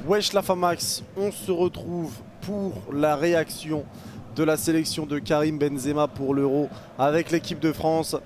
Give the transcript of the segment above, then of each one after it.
Wesh la Famax, on se retrouve pour la réaction de la sélection de Karim Benzema pour l'Euro avec l'équipe de France.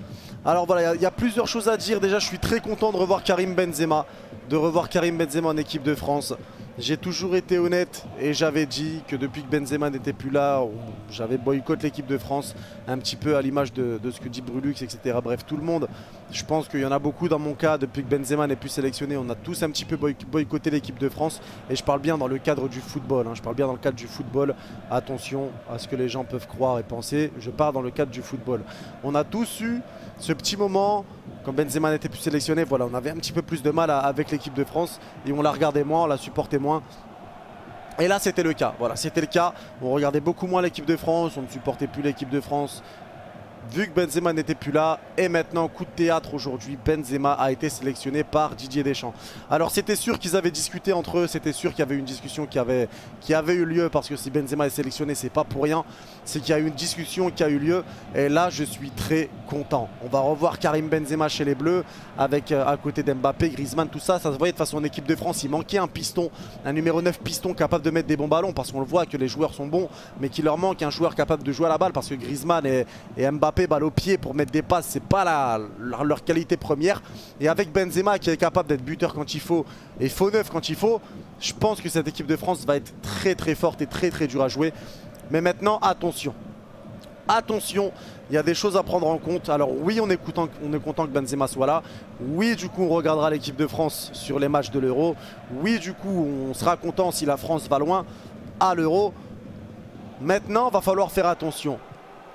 Alors voilà, il y a plusieurs choses à dire. Déjà, je suis très content de revoir Karim Benzema, en équipe de France. J'ai toujours été honnête et j'avais dit que depuis que Benzema n'était plus là, j'avais boycotté l'équipe de France un petit peu à l'image de ce que dit Brulux, etc. Bref, tout le monde, je pense qu'il y en a beaucoup dans mon cas, depuis que Benzema n'est plus sélectionné, on a tous un petit peu boycotté l'équipe de France. Et je parle bien dans le cadre du football, je parle bien dans le cadre du football. Attention à ce que les gens peuvent croire et penser, je parle dans le cadre du football. On a tous eu ce petit moment, quand Benzema n'était plus sélectionné, voilà, on avait un petit peu plus de mal avec l'équipe de France et on la regardait moins, on la supportait moins. Et là c'était le cas, voilà, c'était le cas. On regardait beaucoup moins l'équipe de France, on ne supportait plus l'équipe de France vu que Benzema n'était plus là. Et maintenant, coup de théâtre aujourd'hui, Benzema a été sélectionné par Didier Deschamps. Alors c'était sûr qu'ils avaient discuté entre eux, c'était sûr qu'il y avait une discussion qui avait eu lieu, parce que si Benzema est sélectionné, c'est pas pour rien, c'est qu'il y a eu une discussion qui a eu lieu. Et là je suis très content. On va revoir Karim Benzema chez les Bleus avec à côté d'Mbappé, Griezmann, tout ça. Ça se voyait de façon en équipe de France, il manquait un piston, un numéro 9 piston capable de mettre des bons ballons, parce qu'on le voit que les joueurs sont bons, mais qu'il leur manque un joueur capable de jouer à la balle, parce que Griezmann et Mbappé balle au pied pour mettre des passes, c'est pas leur qualité première. Et avec Benzema qui est capable d'être buteur quand il faut et faux neuf quand il faut, je pense que cette équipe de France va être très très forte et très très dure à jouer. Mais maintenant attention, attention, il y a des choses à prendre en compte. Alors oui, on est content que Benzema soit là. Oui, du coup on regardera l'équipe de France sur les matchs de l'Euro. Oui, du coup on sera content si la France va loin à l'Euro. Maintenant, va falloir faire attention.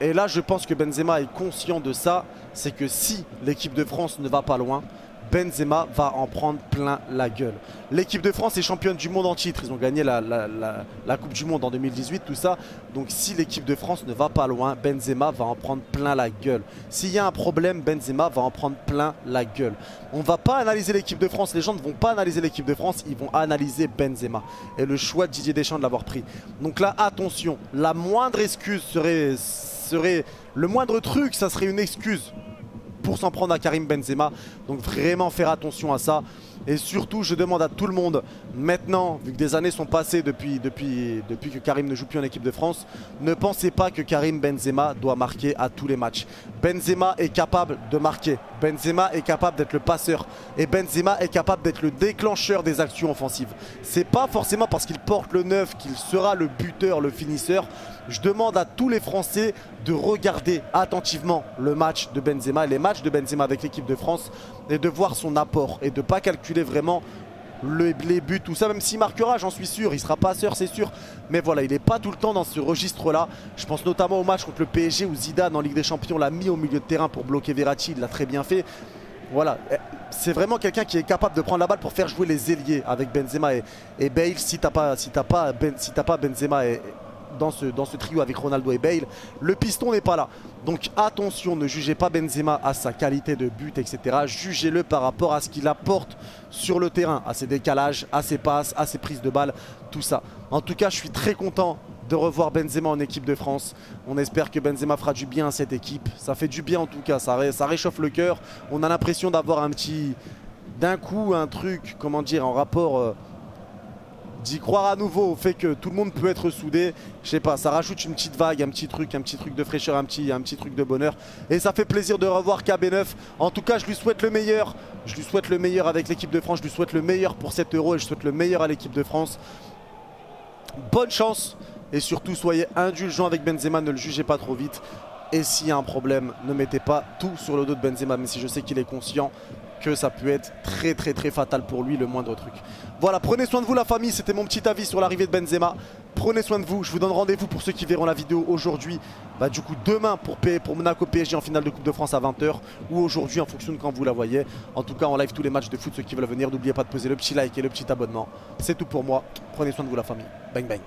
Et là, je pense que Benzema est conscient de ça. C'est que si l'équipe de France ne va pas loin, Benzema va en prendre plein la gueule. L'équipe de France est championne du monde en titre. Ils ont gagné la Coupe du Monde en 2018, tout ça. Donc si l'équipe de France ne va pas loin, Benzema va en prendre plein la gueule. S'il y a un problème, Benzema va en prendre plein la gueule. On ne va pas analyser l'équipe de France. Les gens ne vont pas analyser l'équipe de France. Ils vont analyser Benzema. Et le choix de Didier Deschamps de l'avoir pris. Donc là, attention. La moindre excuse serait le moindre truc, ça serait une excuse pour s'en prendre à Karim Benzema. Donc vraiment faire attention à ça. Et surtout, je demande à tout le monde, maintenant, vu que des années sont passées depuis que Karim ne joue plus en équipe de France, ne pensez pas que Karim Benzema doit marquer à tous les matchs. Benzema est capable de marquer. Benzema est capable d'être le passeur. Et Benzema est capable d'être le déclencheur des actions offensives. C'est pas forcément parce qu'il porte le 9 qu'il sera le buteur, le finisseur. Je demande à tous les Français de regarder attentivement le match de Benzema, les matchs de Benzema avec l'équipe de France, et de voir son apport et de ne pas calculer vraiment les buts, tout ça. Même s'il marquera, j'en suis sûr, il sera passeur, c'est sûr. Mais voilà, il n'est pas tout le temps dans ce registre-là. Je pense notamment au match contre le PSG où Zidane en Ligue des Champions l'a mis au milieu de terrain pour bloquer Verratti, il l'a très bien fait. Voilà, c'est vraiment quelqu'un qui est capable de prendre la balle pour faire jouer les ailiers avec Benzema et Bale. Si t'as pas Benzema dans ce trio avec Ronaldo et Bale, le piston n'est pas là. Donc attention, ne jugez pas Benzema à sa qualité de but, etc. Jugez-le par rapport à ce qu'il apporte sur le terrain, à ses décalages, à ses passes, à ses prises de balles, tout ça. En tout cas, je suis très content de revoir Benzema en équipe de France. On espère que Benzema fera du bien à cette équipe. Ça fait du bien en tout cas, ça réchauffe le cœur. On a l'impression d'avoir d'un coup un truc, comment dire, en rapport... d'y croire à nouveau au fait que tout le monde peut être soudé. Je sais pas, ça rajoute une petite vague, un petit truc de fraîcheur, un petit truc de bonheur. Et ça fait plaisir de revoir KB9. En tout cas, je lui souhaite le meilleur. Je lui souhaite le meilleur avec l'équipe de France. Je lui souhaite le meilleur pour cet Euro et je souhaite le meilleur à l'équipe de France. Bonne chance et surtout soyez indulgents avec Benzema, ne le jugez pas trop vite. Et s'il y a un problème, ne mettez pas tout sur le dos de Benzema, même si je sais qu'il est conscient que ça peut être très très très fatal pour lui, le moindre truc. Voilà, prenez soin de vous la famille, c'était mon petit avis sur l'arrivée de Benzema. Prenez soin de vous, je vous donne rendez-vous pour ceux qui verront la vidéo aujourd'hui. Du coup demain pour Monaco PSG en finale de Coupe de France à 20 h ou aujourd'hui en fonction de quand vous la voyez. En tout cas en live tous les matchs de foot, ceux qui veulent venir, n'oubliez pas de poser le petit like et le petit abonnement. C'est tout pour moi, prenez soin de vous la famille, bang bang.